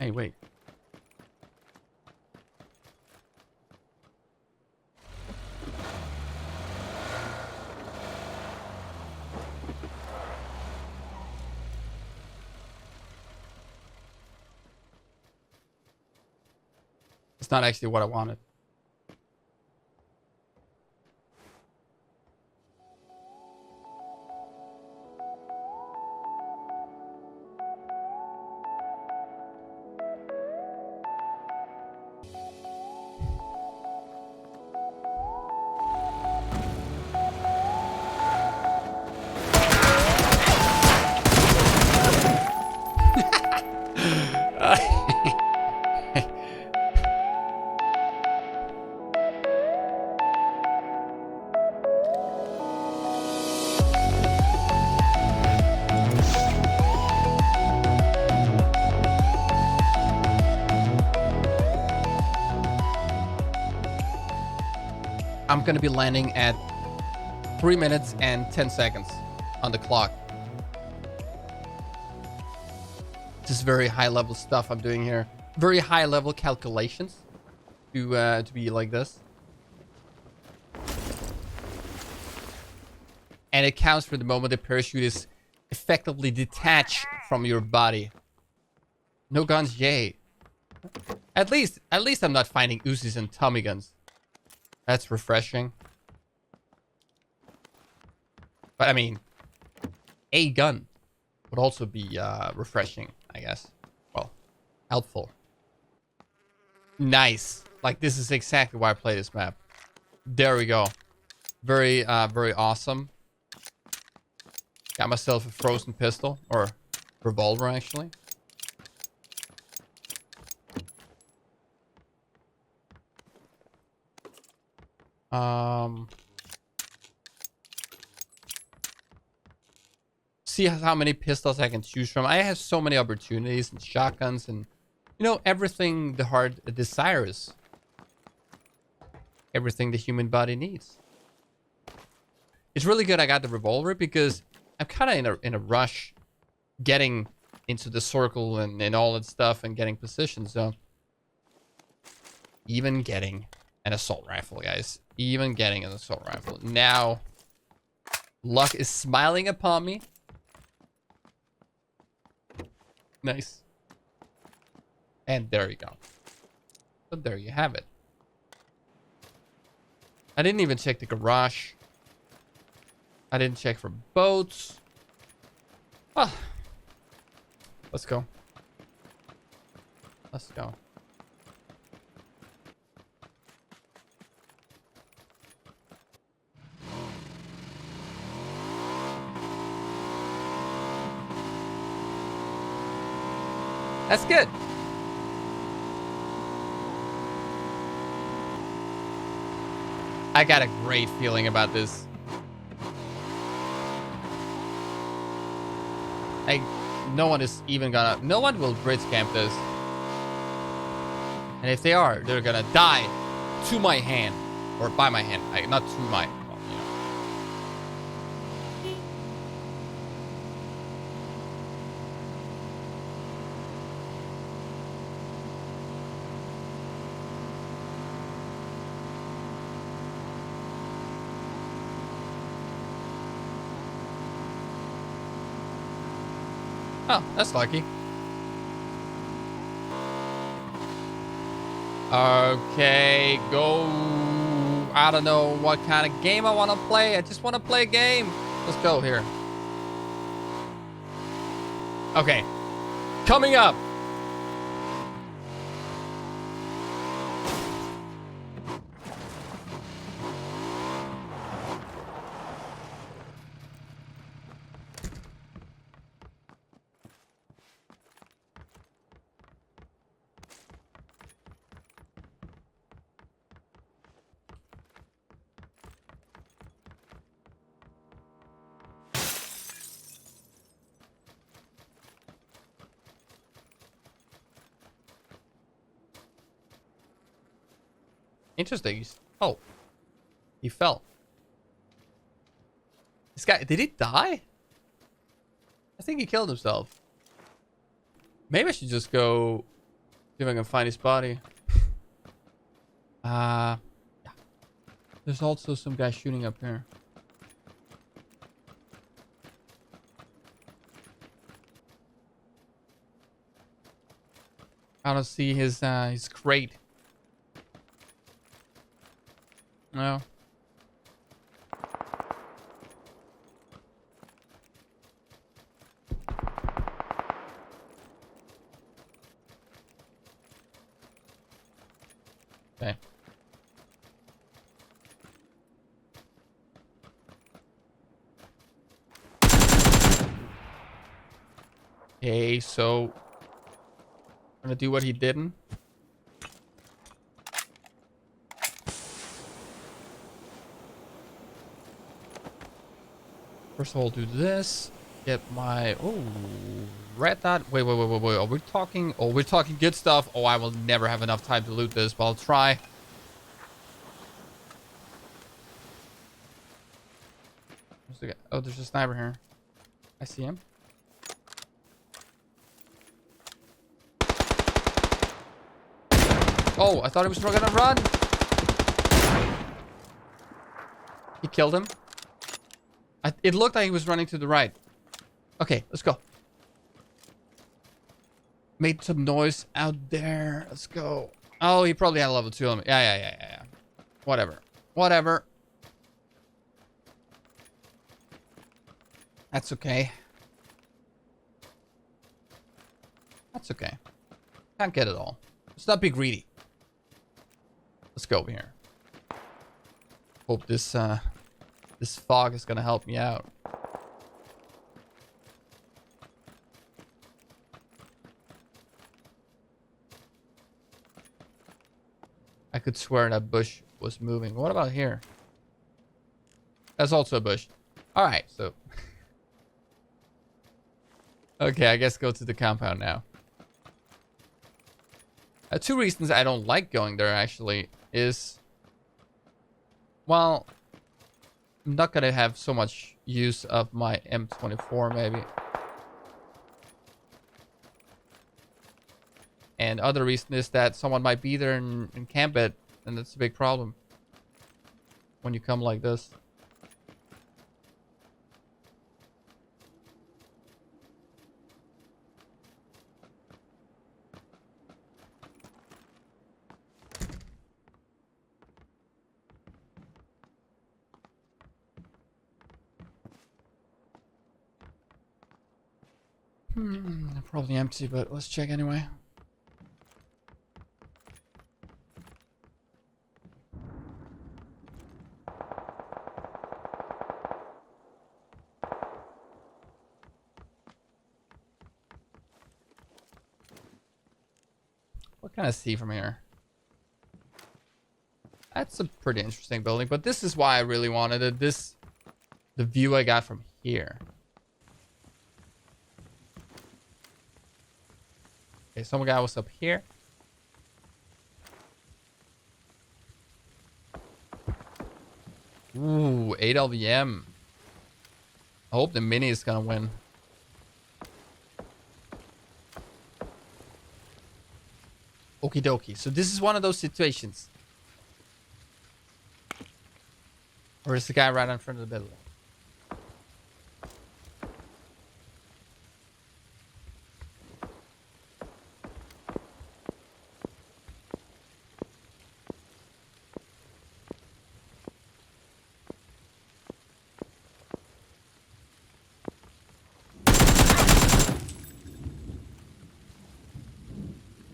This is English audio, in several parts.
Hey, wait. It's not actually what I wanted. I'm gonna be landing at 3 minutes and 10 seconds on the clock. This is very high level stuff I'm doing here. Very high level calculations to be like this. And it counts for the moment the parachute is effectively detached from your body. No guns, yay. At least I'm not finding Uzis and Tommy guns. That's refreshing. But I mean, a gun would also be refreshing, I guess. Well, helpful. Nice. Like, this is exactly why I play this map. There we go. Very, very awesome. Got myself a frozen pistol, or revolver, actually. See how many pistols I can choose from. I have so many opportunities and shotguns and, you know, everything the heart desires. Everything the human body needs. It's really good I got the revolver because I'm kind of in a rush getting into the circle and all that stuff and getting position. So even getting an assault rifle, guys. Even getting an assault rifle. Now, luck is smiling upon me. Nice. And there you go. So there you have it. I didn't even check the garage. I didn't check for boats. Ah. Let's go. Let's go. That's good. I got a great feeling about this. Like, no one is even gonna... No one will bridge camp this. And if they are, they're gonna die to my hand. Or by my hand. Like, not to my... Well, you know. Oh, that's lucky. Okay, go. I don't know what kind of game I want to play. I just want to play a game. Let's go here. Okay. Coming up. Interesting. Oh. He fell. This guy, did he die? I think he killed himself. Maybe I should just go See if I can find his body. Yeah. There's also some guy shooting up here. I don't see his crate. No. Okay. Okay, so I'm gonna do what he didn't. First of all, do this. Get my red dot. Wait. Are we talking? Oh, we're talking good stuff. Oh, I will never have enough time to loot this, but I'll try. Where's the guy? Oh, there's a sniper here. I see him. Oh, I thought he was gonna run. He killed him. It looked like he was running to the right. Okay, let's go. Made some noise out there. Let's go. Oh, he probably had a level 2 on me. Yeah. Whatever. That's okay. Can't get it all. Let's not be greedy. Let's go over here. Hope this fog is gonna help me out. I could swear that bush was moving. What about here? That's also a bush. All right, so okay, I guess go to the compound now. 2 reasons I don't like going there actually is, well, I'm not gonna have so much use of my M24 maybe. And other reason is that someone might be there and camp it, and that's a big problem when you come like this. Probably empty, but let's check anyway. What can I see from here? That's a pretty interesting building, but this is why I really wanted it. The view I got from here. Okay, some guy was up here. Ooh, 8 LVM. I hope the mini is gonna win. Okie dokie. So this is one of those situations. Or is the guy right in front of the building?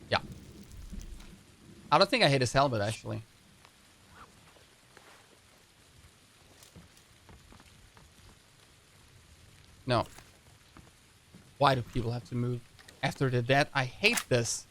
Yeah. I don't think I hit his helmet actually. No. Why do people have to move after the death? I hate this.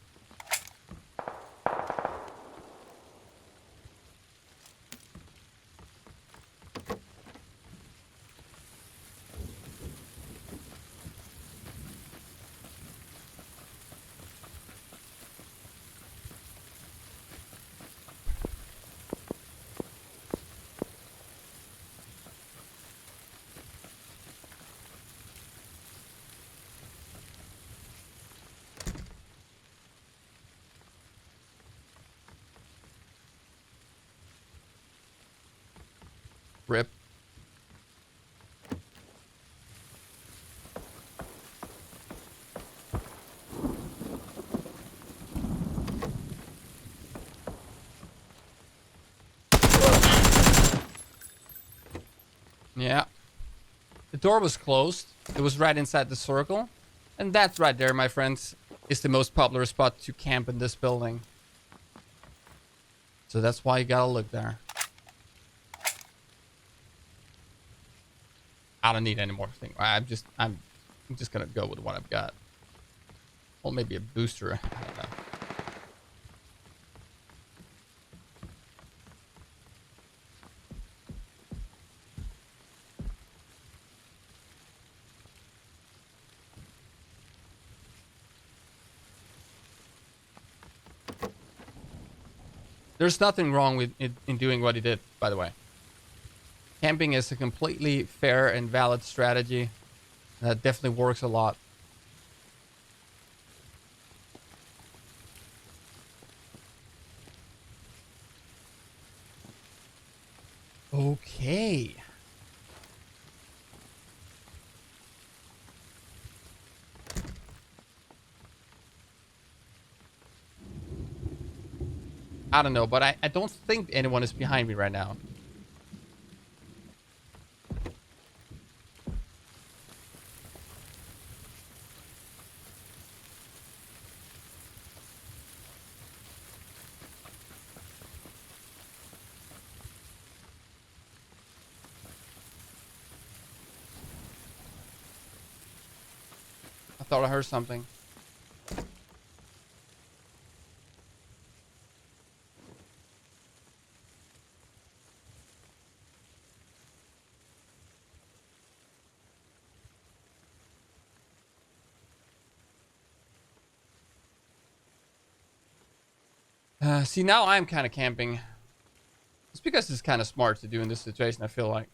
Rip. Yeah. The door was closed. It was right inside the circle. And that right there, my friends, is the most popular spot to camp in this building. So that's why you gotta look there. I don't need any more things. I'm just gonna go with what I've got. Or maybe a booster. I don't know. There's nothing wrong with in doing what he did, by the way. Camping is a completely fair and valid strategy. That definitely works a lot. Okay. I don't know, but I don't think anyone is behind me right now. I thought I heard something. See, now I'm kind of camping. It's because it's kind of smart to do in this situation, I feel like.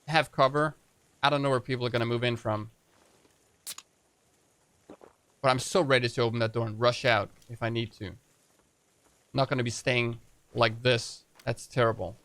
Have cover. I don't know where people are going to move in from. But I'm so ready to open that door and rush out if I need to. I'm not going to be staying like this. That's terrible.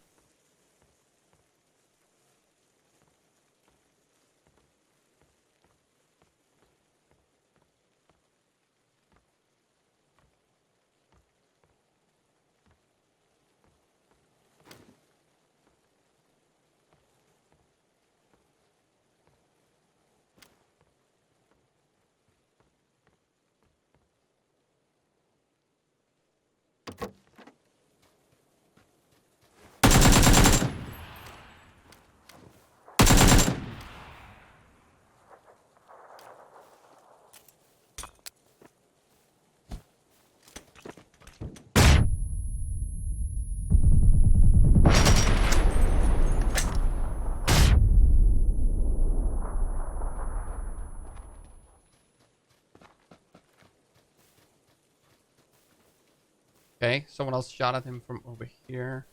Okay, someone else shot at him from over here.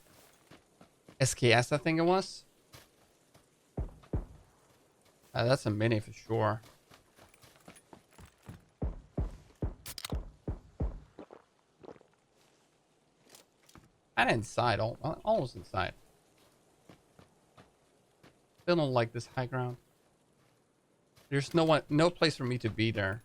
SKS, I think it was. That's a mini for sure. And inside, almost inside. Still don't like this high ground. There's no place for me to be there.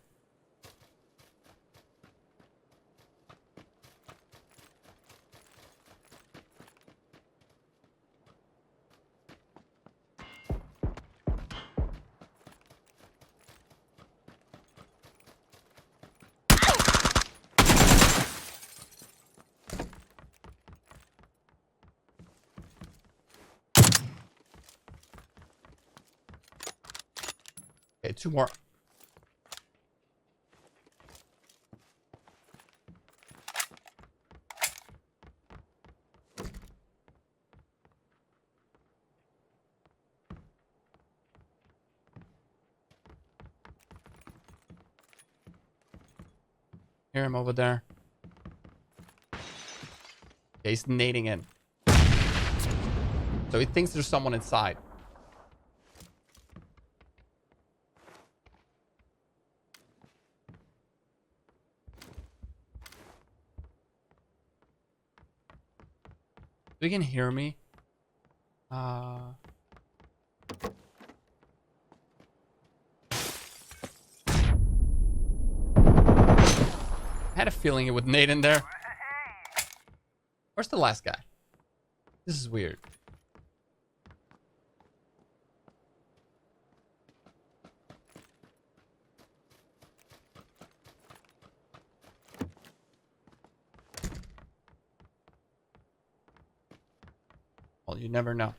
Okay, two more. Hear him over there. Okay, he's nading in. So he thinks there's someone inside. You can hear me. I had a feeling it would nade in there. Where's the last guy? This is weird. Well, you never know.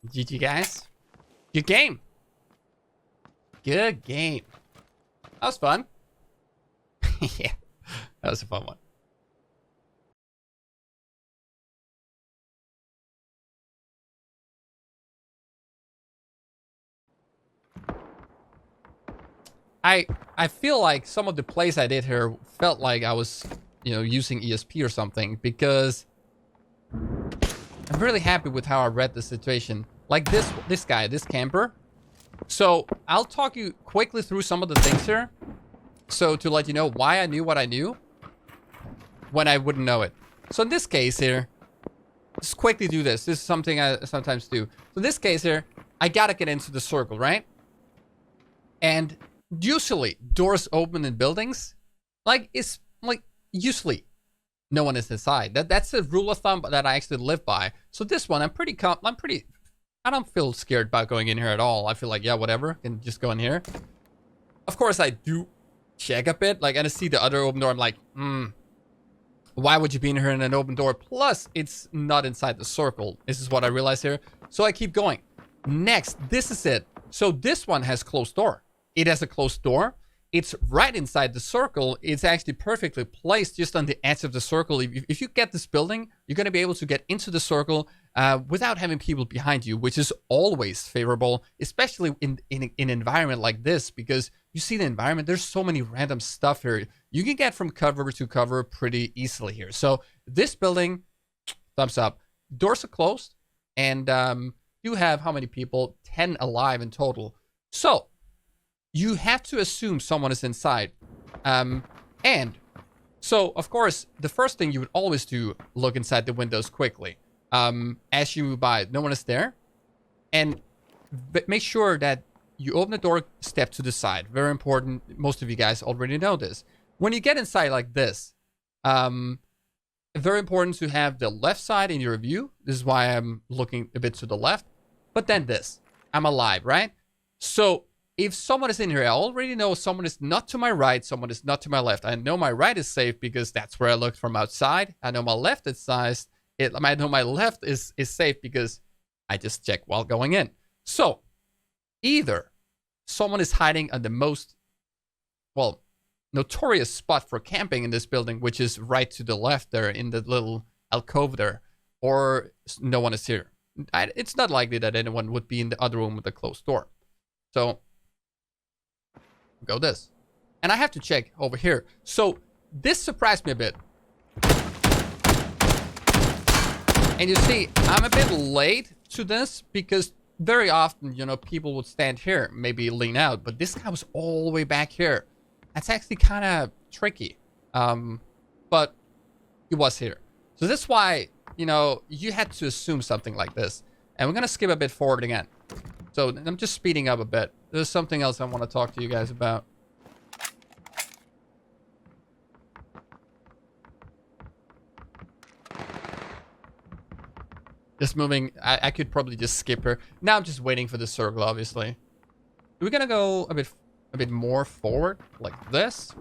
GG, guys. Good game. Good game. That was fun. Yeah, that was a fun one. I feel like some of the plays I did here felt like I was, you know, using ESP or something, because I'm really happy with how I read the situation. Like this guy, this camper. So I'll talk you quickly through some of the things here. So to let you know why I knew what I knew when I wouldn't know it. So in this case here, just quickly do this. This is something I sometimes do. So in this case here, I gotta get into the circle, right? And usually doors open in buildings, like it's like usually no one is inside. That's a rule of thumb that I actually live by. So this one, I don't feel scared about going in here at all. I feel like, yeah, whatever, can just go in here. Of course, I do check a bit. Like, and I see the other open door. I'm like, why would you be in here in an open door? Plus, it's not inside the circle. This is what I realize here. So I keep going. Next, this is it. So this one has closed door. It has a closed door. It's right inside the circle. It's actually perfectly placed just on the edge of the circle. If you get this building, you're going to be able to get into the circle without having people behind you, which is always favorable, especially in an environment like this, because you see the environment, there's so many random stuff here. You can get from cover to cover pretty easily here. So this building, thumbs up. Doors are closed, and you have how many people? 10 alive in total. So you have to assume someone is inside. And so, of course, the first thing you would always do, look inside the windows quickly. As you move by, no one is there. And make sure that you open the door, step to the side. Very important. Most of you guys already know this. When you get inside like this, very important to have the left side in your view. This is why I'm looking a bit to the left. But then this. I'm alive, right? So if someone is in here, I already know someone is not to my right, someone is not to my left. I know my right is safe because that's where I looked from outside. I know my left is sized. I know my left is safe because I just checked while going in. So either someone is hiding on the most, well, notorious spot for camping in this building, which is right to the left there in the little alcove there, or no one is here. It's not likely that anyone would be in the other room with a closed door. So go this. And I have to check over here. So this surprised me a bit. And you see, I'm a bit late to this because very often, you know, people would stand here, maybe lean out. But this guy was all the way back here. That's actually kind of tricky. But he was here. So that's why, you know, you had to assume something like this. And we're going to skip a bit forward again. So I'm just speeding up a bit. There's something else I want to talk to you guys about. Just moving. I could probably just skip her. Now I'm just waiting for the circle, obviously. We're going to go a bit more forward, like this.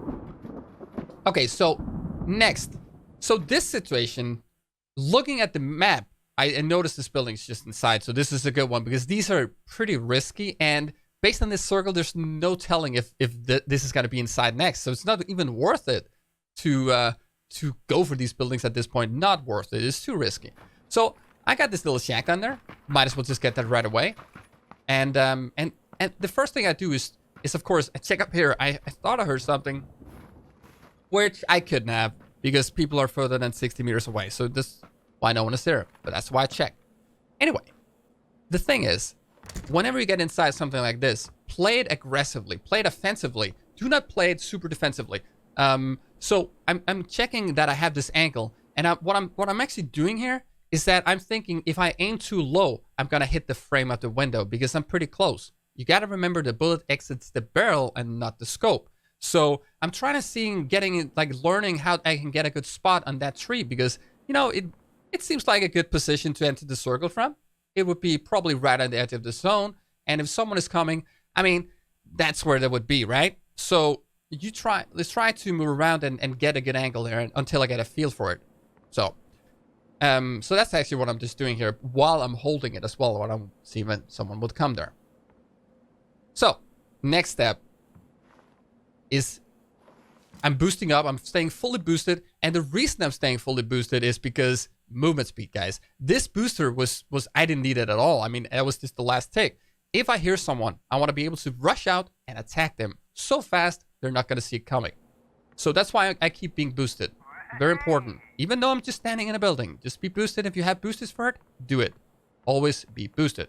Okay, so next. So this situation, looking at the map, I noticed this building's just inside, so this is a good one because these are pretty risky, and based on this circle, there's no telling if this is going to be inside next, so it's not even worth it to go for these buildings at this point. Not worth it. It's too risky. So I got this little shack on there. Might as well just get that right away. And the first thing I do is of course I check up here. I thought I heard something, which I couldn't have because people are further than 60 meters away. So this why no one is there. But that's why I check. Anyway, the thing is, whenever you get inside something like this, play it aggressively, play it offensively. Do not play it super defensively. So I'm checking that I have this angle, and what I'm actually doing here is that I'm thinking if I aim too low, I'm gonna hit the frame of the window because I'm pretty close. You gotta remember the bullet exits the barrel and not the scope. So I'm trying to see, learning how I can get a good spot on that tree because, you know, it seems like a good position to enter the circle from. It would be probably right on the edge of the zone. And if someone is coming, I mean, that's where they would be, right? So let's try to move around and get a good angle there until I get a feel for it. So that's actually what I'm just doing here while I'm holding it as well. When I'm seeing when someone would come there. So next step is I'm boosting up. I'm staying fully boosted. And the reason I'm staying fully boosted is because movement speed, guys. This booster was I didn't need it at all. I mean, that was just the last tick. If I hear someone, I want to be able to rush out and attack them so fast they're not going to see it coming. So that's why I keep being boosted. Very important. Even though I'm just standing in a building, just be boosted. If you have boosters for it, do it. Always be boosted.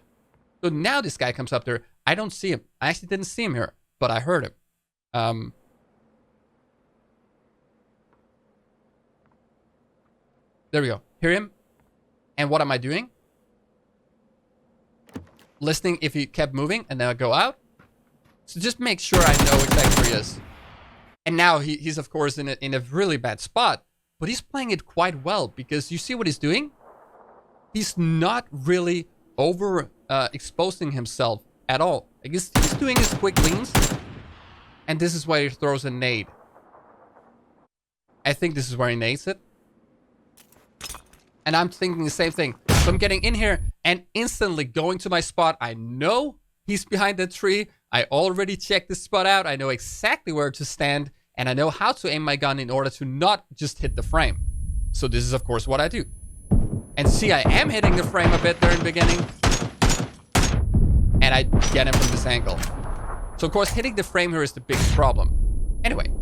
So now this guy comes up there. I don't see him. I actually didn't see him here, but I heard him. There we go. Hear him. And what am I doing? Listening if he kept moving, and then I go out. So just make sure I know exactly where he is. And now he's of course in a really bad spot, but he's playing it quite well because you see what he's doing? He's not really over exposing himself at all. I guess he's doing his quick leans, and this is where he throws a nade. I think this is where he nades it. And I'm thinking the same thing. So I'm getting in here and instantly going to my spot. I know he's behind the tree. I already checked this spot out. I know exactly where to stand. And I know how to aim my gun in order to not just hit the frame. So this is, of course, what I do. And see, I am hitting the frame a bit there in the beginning. And I get him from this angle. So, of course, hitting the frame here is the biggest problem. Anyway,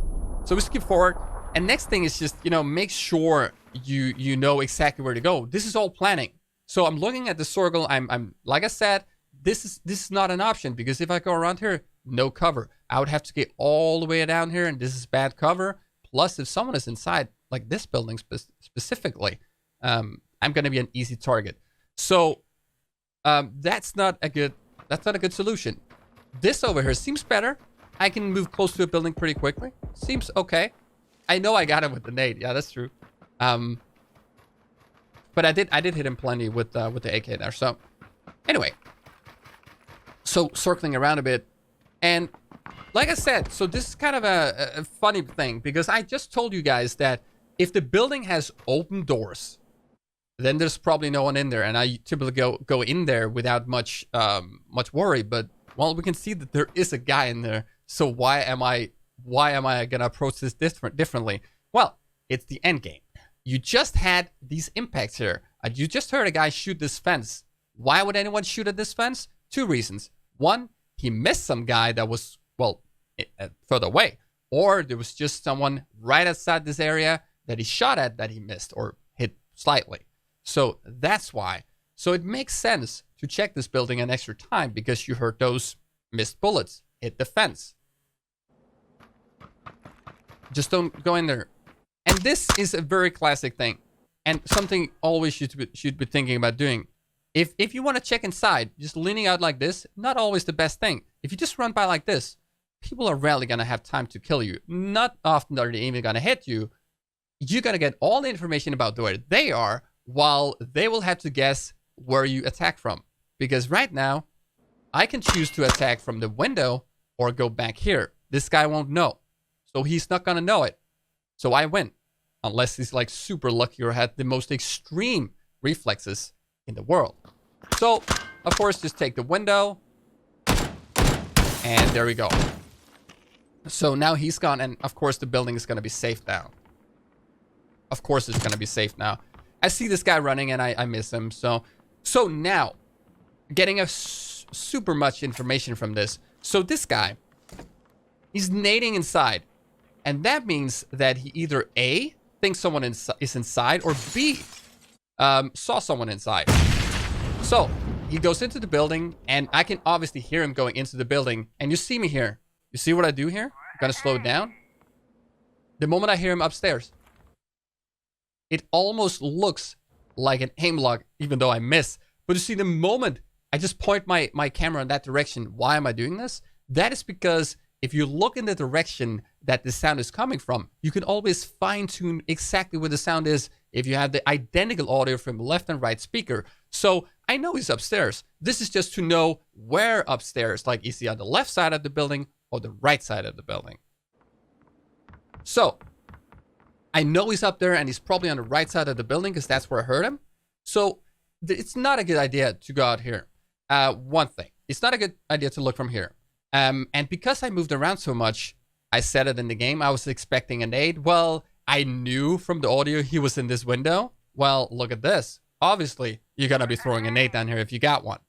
so we skip forward. And next thing is just, you know, make sure you know exactly where to go. This is all planning. So I'm looking at the circle. I'm like I said, this is not an option because if I go around here, no cover. I would have to get all the way down here, and this is bad cover. Plus, if someone is inside, like this building specifically, I'm gonna be an easy target. So that's not a good solution. This over here seems better. I can move close to a building pretty quickly. Seems okay. I know I got him with the nade. Yeah, that's true. But I did hit him plenty with the AK there. So anyway, so circling around a bit, and like I said, so this is kind of a funny thing because I just told you guys that if the building has open doors, then there's probably no one in there, and I typically go in there without much worry. But well, we can see that there is a guy in there. So why am I gonna approach this differently? Well, it's the end game. You just had these impacts here. You just heard a guy shoot this fence. Why would anyone shoot at this fence? Two reasons. One, he missed some guy that was, well, further away. Or there was just someone right outside this area that he shot at that he missed or hit slightly. So that's why. So it makes sense to check this building an extra time because you heard those missed bullets hit the fence. Just don't go in there. And this is a very classic thing, and something always should be thinking about doing. If you want to check inside, just leaning out like this, not always the best thing. If you just run by like this, people are rarely going to have time to kill you. Not often are they even going to hit you. You're going to get all the information about where they are, while they will have to guess where you attack from. Because right now, I can choose to attack from the window or go back here. This guy won't know. So he's not going to know it. So I win. Unless he's like super lucky or had the most extreme reflexes in the world. So, of course, just take the window. And there we go. So now he's gone. And of course, the building is going to be safe now. Of course, it's going to be safe now. I see this guy running and I miss him. So now, getting a super much information from this. So this guy, he's nading inside. And that means that he either A, thinks someone is inside, or B, saw someone inside. So he goes into the building, and I can obviously hear him going into the building. And you see me here. You see what I do here? I'm gonna slow it down. The moment I hear him upstairs, it almost looks like an aim lock, even though I miss. But you see, the moment I just point my camera in that direction, why am I doing this? That is because if you look in the direction that the sound is coming from, you can always fine-tune exactly where the sound is if you have the identical audio from left and right speaker. So I know he's upstairs. This is just to know where upstairs, like is he on the left side of the building or the right side of the building. So I know he's up there and he's probably on the right side of the building because that's where I heard him. So it's not a good idea to go out here. One thing, it's not a good idea to look from here. And because I moved around so much, I said it in the game, I was expecting a nade. Well, I knew from the audio he was in this window. Well, look at this. Obviously, you're going to be throwing a nade down here if you got one.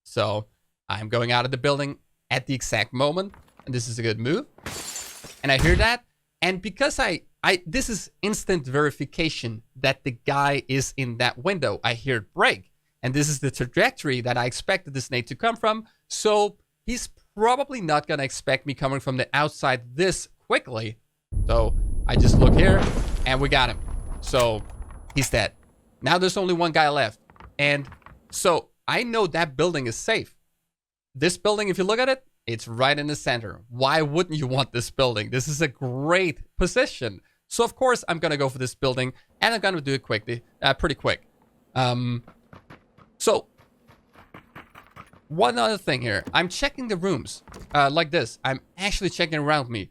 So I'm going out of the building at the exact moment. And this is a good move. And I hear that. And because this is instant verification that the guy is in that window. I hear it break. And this is the trajectory that I expected this nade to come from. So he's probably not going to expect me coming from the outside this quickly. So I just look here and we got him. So he's dead. Now there's only one guy left. And so I know that building is safe. This building, if you look at it, it's right in the center. Why wouldn't you want this building? This is a great position. So of course I'm going to go for this building and I'm going to do it quickly, pretty quick. So one other thing here, I'm checking the rooms like this. I'm actually checking around me.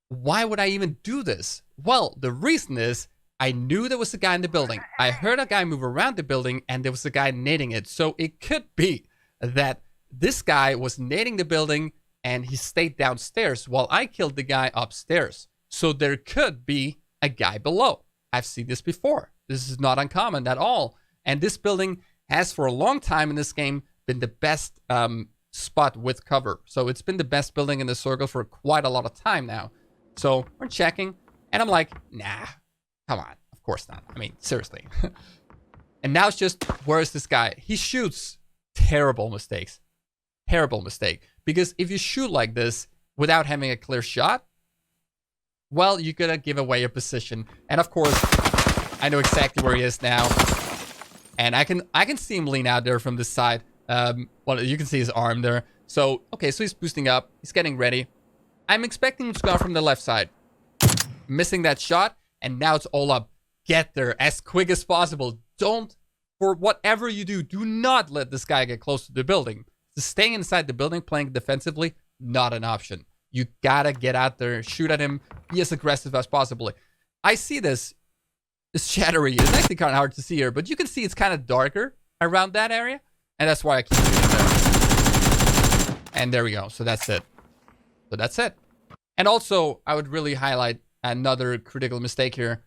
Why would I even do this? Well, the reason is I knew there was a guy in the building. I heard a guy move around the building and there was a guy nading it. So it could be that this guy was nading the building and he stayed downstairs while I killed the guy upstairs. So there could be a guy below. I've seen this before. This is not uncommon at all. And this building has for a long time in this game been the best spot with cover. So it's been the best building in the circle for quite a lot of time now. So we're checking and I'm like, nah, come on. Of course not. I mean, seriously. And now it's just, where is this guy? He shoots. Terrible mistakes. Terrible mistake. Because if you shoot like this without having a clear shot, well, you're gonna give away your position. And of course, I know exactly where he is now. And I can see him lean out there from this side. Well, you can see his arm there. So, okay, so he's boosting up. He's getting ready. I'm expecting him to go from the left side. Missing that shot. And now it's all up. Get there as quick as possible. Don't, for whatever you do, do not let this guy get close to the building. Just staying inside the building, playing defensively, not an option. You gotta get out there, shoot at him, be as aggressive as possible. I see this. It's shadowy. It's actually kind of hard to see here, but you can see it's kind of darker around that area. And that's why I keep shooting there. And there we go. So that's it. So that's it. And also, I would really highlight another critical mistake here.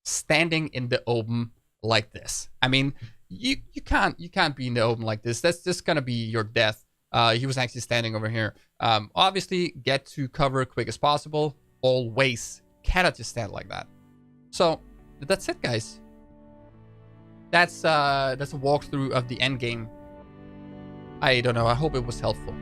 Standing in the open like this. I mean, you can't be in the open like this. That's just gonna be your death. He was actually standing over here. Obviously, get to cover quick as possible. Always. Cannot just stand like that. So that's it, guys. That's a walkthrough of the end game. I don't know. I hope it was helpful.